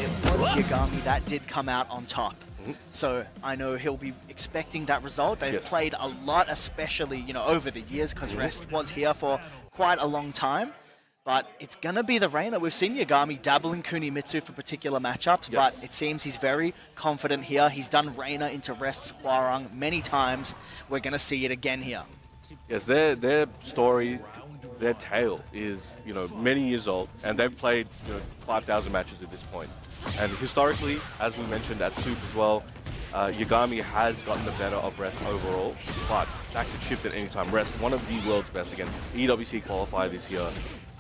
it was Yagami that did come out on top. So I know he'll be expecting that result. They've played a lot, especially, you know, over the years, because Rest was here for quite a long time. But it's going to be the Reina. We've seen Yagami dabble in Kunimitsu for particular matchups, but it seems he's very confident here. He's done Reina into Rest's Howarang many times. We're going to see it again here. Yes, their story, their tale is, you know, many years old, and they've played, you know, 5,000 matches at this point. And historically, as we mentioned at Soup as well, Yagami has gotten the better of Rest overall, but that could shift at any time. Rest, one of the world's best, again, EWC qualifier this year,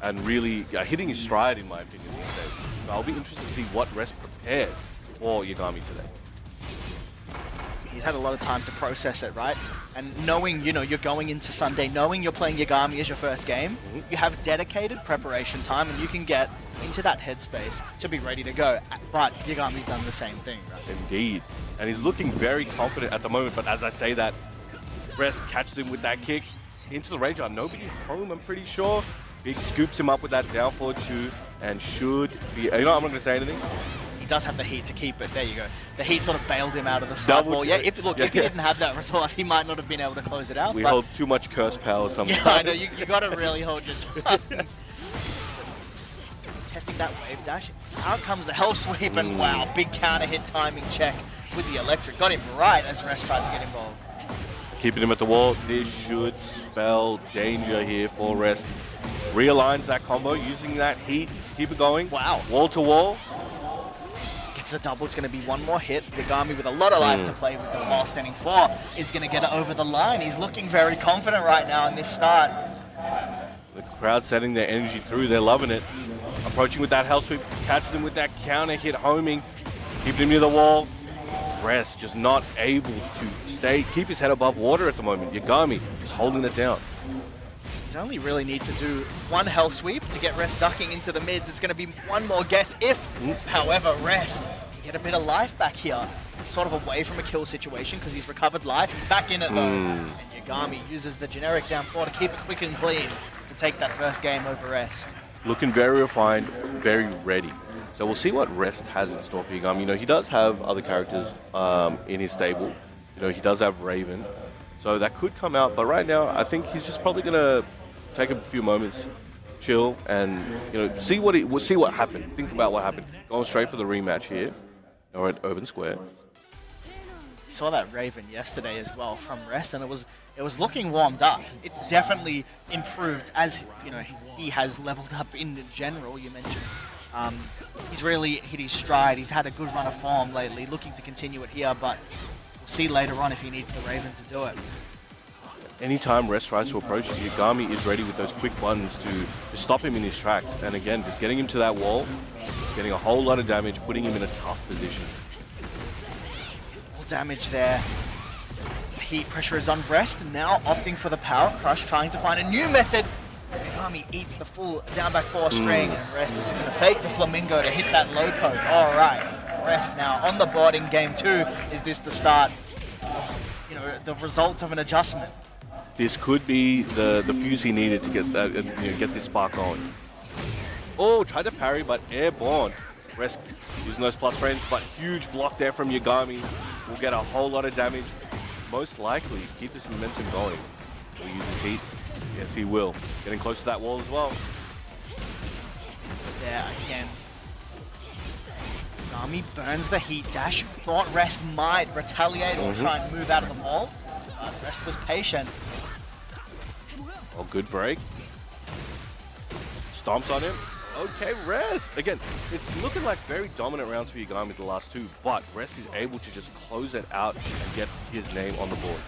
and really hitting his stride, in my opinion, these days. So I'll be interested to see what Rest prepared for Yagami today. He's had a lot of time to process it, right? And knowing, you know, you're going into Sunday, knowing you're playing Yagami as your first game, you have dedicated preparation time and you can get into that headspace to be ready to go. But Yagami's done the same thing, right? Indeed. And he's looking very confident at the moment, but as I say that, Rest catches him with that kick into the range. Nobody's home, I'm pretty sure. Big scoops him up with that down forward 2 and should be, you know, I'm not going to say anything. He does have the heat to keep it. There you go. The heat sort of bailed him out of the sideball. Yeah, if he didn't have that resource, he might not have been able to close it out. We hold too much curse power sometimes. Yeah, I know. You got to really hold your tongue. Just testing that wave dash. Out comes the hell sweep, and wow, big counter hit timing check with the electric. Got him right as Rest tried to get involved. Keeping him at the wall. This should spell danger here for Rest. Realigns that combo using that heat. Keep it going. Wow. Wall to wall. Gets the double. It's going to be one more hit. Yagami with a lot of life to play with the while standing 4 is going to get it over the line. He's looking very confident right now in this start. The crowd setting their energy through. They're loving it. Approaching with that hell sweep. Catches him with that counter hit homing. Keeping him near the wall. Rest just not able to keep his head above water at the moment. Yagami is holding it down. He's only really need to do one hell sweep to get Rest ducking into the mids. It's going to be one more guess if, however, Rest can get a bit of life back here. He's sort of away from a kill situation because he's recovered life. He's back in it though. And Yagami uses the generic down 4 to keep it quick and clean to take that first game over Rest. Looking very refined, very ready. So we'll see what Rest has in store for Yagami. You know, he does have other characters in his stable. You know, he does have Raven. So that could come out, but right now I think he's just probably gonna take a few moments, chill, and you know see what happened. Think about what happened. Going straight for the rematch here, or at Urban Square. We saw that Raven yesterday as well from Rest, and it was looking warmed up. It's definitely improved as you know he has leveled up in general. You mentioned he's really hit his stride. He's had a good run of form lately, looking to continue it here, but we'll see later on if he needs the Raven to do it. Anytime Rest tries to approach, Yagami is ready with those quick buttons to stop him in his tracks. And again, just getting him to that wall, getting a whole lot of damage, putting him in a tough position. All damage there. Heat pressure is on Rest, now opting for the Power Crush, trying to find a new method. Yagami eats the full down back 4 string, and Rest is going to fake the Flamingo to hit that low poke. All right, Rest now on the board in game 2. Is this the start? You know, the result of an adjustment. This could be the fuse he needed to get this spark going. Oh, tried to parry, but airborne. Rest using those plus frames, but huge block there from Yagami. Will get a whole lot of damage. Most likely keep this momentum going. Will he use his heat? Yes, he will. Getting close to that wall as well. It's there again. Yagami burns the heat dash. Thought Rest might retaliate or try and move out of the wall. But Rest was patient. Oh, good break. Stomps on him. Okay, Rest. Again, it's looking like very dominant rounds for Yagami the last 2, but Rest is able to just close it out and get his name on the board.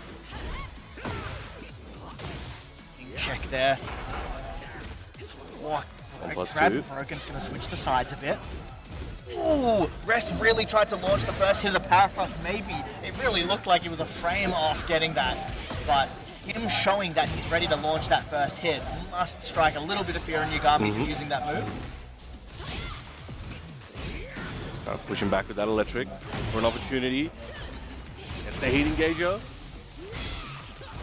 Check there. Oh, grab Broken's going to switch the sides a bit. Ooh, Rest really tried to launch the first hit of the Power Crush. Maybe it really looked like it was a frame off getting that, but him showing that he's ready to launch that first hit must strike a little bit of fear in Yagami for using that move. Pushing back with that electric for an opportunity. Gets the heat engager.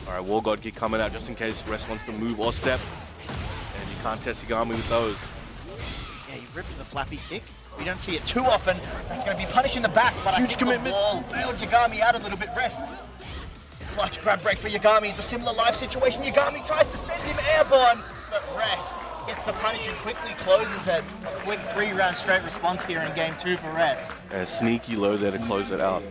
Alright, War God keep coming out just in case Rest wants to move or step. And you can't test Yagami with those. Yeah, he ripped the flappy kick. We don't see it too often. That's going to be punished in the back, but Huge commitment. The wall bailed Yagami out a little bit. Rest. Clutch grab break for Yagami. It's a similar life situation. Yagami tries to send him airborne, but Rest gets the punish and quickly closes it. A quick 3-round straight response here in game 2 for Rest. And a sneaky low there to close it out.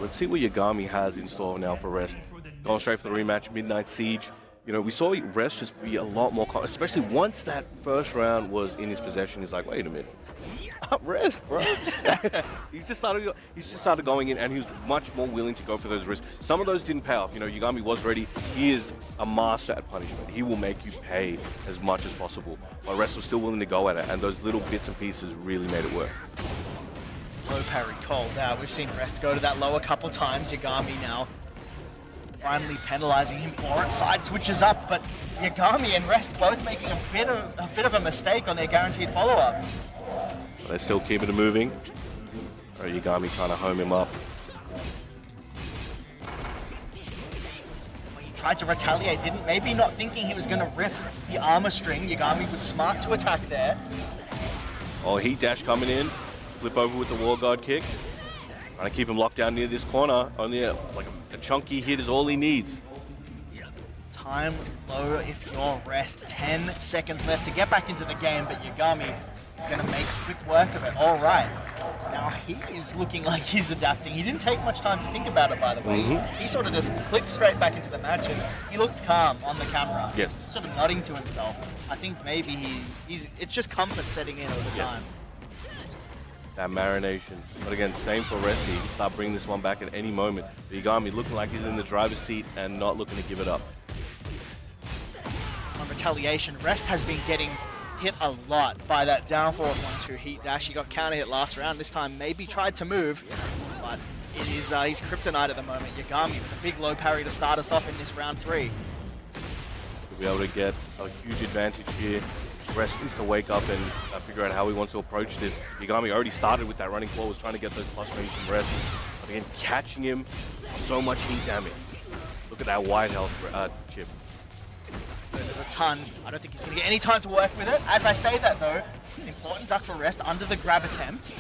Let's see what Yagami has in store now for Rest. Going straight for the rematch, Midnight Siege. You know, we saw Rest just be a lot more, especially once that first round was in his possession. He's like, wait a minute. Rest, bro. He's just started going in, and he was much more willing to go for those risks. Some of those didn't pay off. You know, Yagami was ready. He is a master at punishment. He will make you pay as much as possible. But Rest was still willing to go at it, and those little bits and pieces really made it work. Low parry called out. We've seen Rest go to that low a couple times. Yagami now finally penalizing him for it. Side switches up, but Yagami and Rest both making a bit of a mistake on their guaranteed follow-ups. They're still keeping it moving. Yagami trying to home him up. He tried to retaliate, didn't? Maybe not thinking he was going to rip the armor string. Yagami was smart to attack there. Oh, heat dash coming in. Flip over with the wall guard kick. Trying to keep him locked down near this corner. Only a chunky hit is all he needs. Time low if you're Rest. 10 seconds left to get back into the game, but Yagami is going to make quick work of it. All right. Now he is looking like he's adapting. He didn't take much time to think about it, by the way. He sort of just clicked straight back into the match, and he looked calm on the camera. Yes. Sort of nodding to himself. I think maybe it's just comfort setting in over time. That marination. But again, same for Rest. He can start bringing this one back at any moment. Yagami looking like he's in the driver's seat and not looking to give it up. On retaliation, Rest has been getting hit a lot by that down forward 1-2 heat dash. He got counter hit last round. This time maybe tried to move, but it is he's kryptonite at the moment. Yagami with a big low parry to start us off in this round 3. He'll be able to get a huge advantage here. Rest needs to wake up and figure out how he wants to approach this. Yagami already started with that running forward, was trying to get those plus range from Rest. But again, catching him, so much heat damage. Look at that wide health chip. There's a ton. I don't think he's going to get any time to work with it. As I say that though, important duck for Rest under the grab attempt.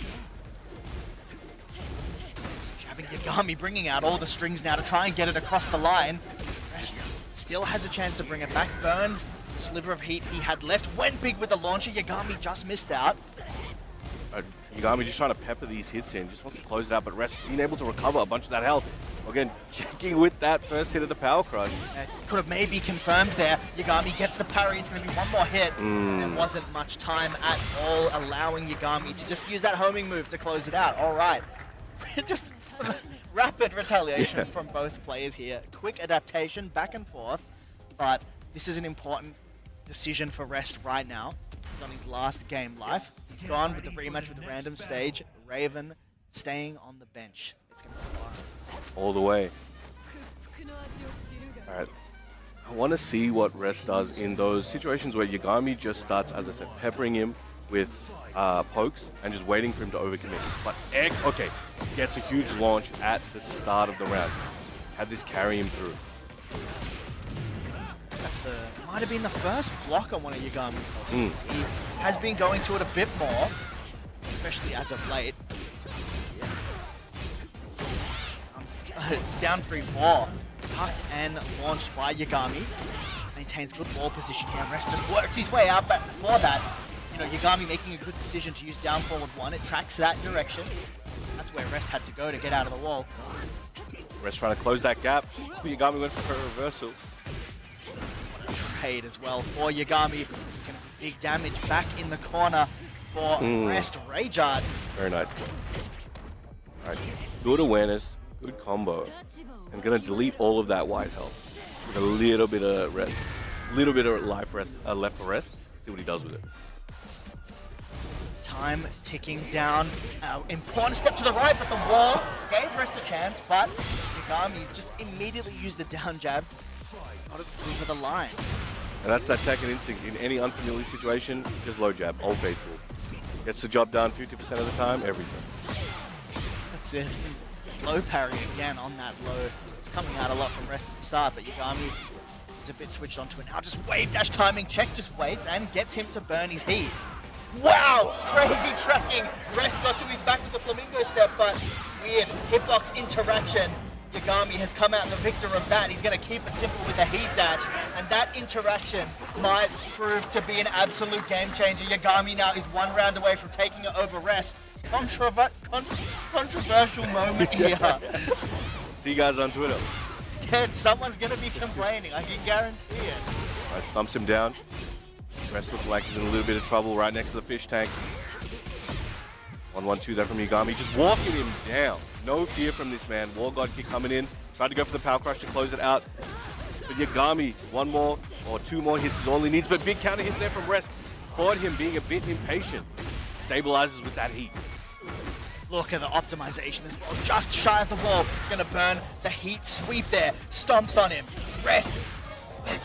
Jabbing Yagami, bringing out all the strings now to try and get it across the line. Rest still has a chance to bring it back. Burns the sliver of heat he had left. Went big with the launcher. Yagami just missed out. Yagami just trying to pepper these hits in. Just wants to close it out, but Rest being able to recover a bunch of that health. Again, checking with that first hit of the power crush. Could have maybe confirmed there. Yagami gets the parry. It's going to be one more hit. There wasn't much time at all, allowing Yagami to just use that homing move to close it out. All right. Just rapid retaliation from both players here. Quick adaptation, back and forth. But this is an important decision for Rest right now. He's on his last game life. He's gone with the rematch with the random stage. Raven staying on the bench. It's going to be fun. All the way. Alright. I want to see what Rest does in those situations where Yagami just starts, as I said, peppering him with pokes and just waiting for him to overcommit. But X, okay, gets a huge launch at the start of the round. Had this carry him through. Might have been the first block on one of Yagami's hostages. He has been going to it a bit more, especially as of late. Down 3-4, tucked and launched by Yagami. Maintains good ball position here. Rest just works his way out, but before that, you know, Yagami making a good decision to use down forward 1. It tracks that direction. That's where Rest had to go to get out of the wall. Rest trying to close that gap. Yagami went for a reversal. Trade as well for Yagami. It's going to be big damage back in the corner for Rest. Rayjard. Very nice. Alright, good awareness, good combo. I'm going to delete all of that white health with a little bit of rest. A little bit of life rest, left for Rest. See what he does with it. Time ticking down. Important step to the right, but the wall gave Rest a chance, but Yagami just immediately used the down jab. Got it over the line. And that's that Tekken instinct. In any unfamiliar situation, just low jab, old faithful. Gets the job done 50% of the time, every time. That's it. Low parry again on that low. It's coming out a lot from Rest at the start, but Yagami is a bit switched onto it now. Just wave dash timing, check just waits and gets him to burn his heat. Wow! Crazy tracking. Rest got to his back with the flamingo step, but weird hitbox interaction. Yagami has come out the victor of that. He's going to keep it simple with a heat dash, and that interaction might prove to be an absolute game changer. Yagami now is 1 round away from taking it over Rest. Controversial moment here. See you guys on Twitter. Yeah, someone's going to be complaining, I can guarantee it. All right, stumps him down. Rest looks like he's in a little bit of trouble right next to the fish tank. 1-1-2 there from Yagami, just walking him down. No fear from this man. War God kick coming in. Tried to go for the power crush to close it out. But Yagami, 1 more or 2 more hits is all he needs. But big counter hit there from Rest. Caught him being a bit impatient. Stabilizes with that heat. Look at the optimization as well. Just shy of the wall. Gonna burn the heat sweep there. Stomps on him. Rest.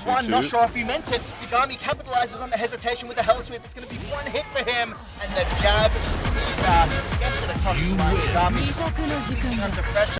One, not sure if he meant it. Yagami capitalizes on the hesitation with the hell sweep. It's going to be 1 hit for him. And the jab gets it across the line. Yagami under pressure.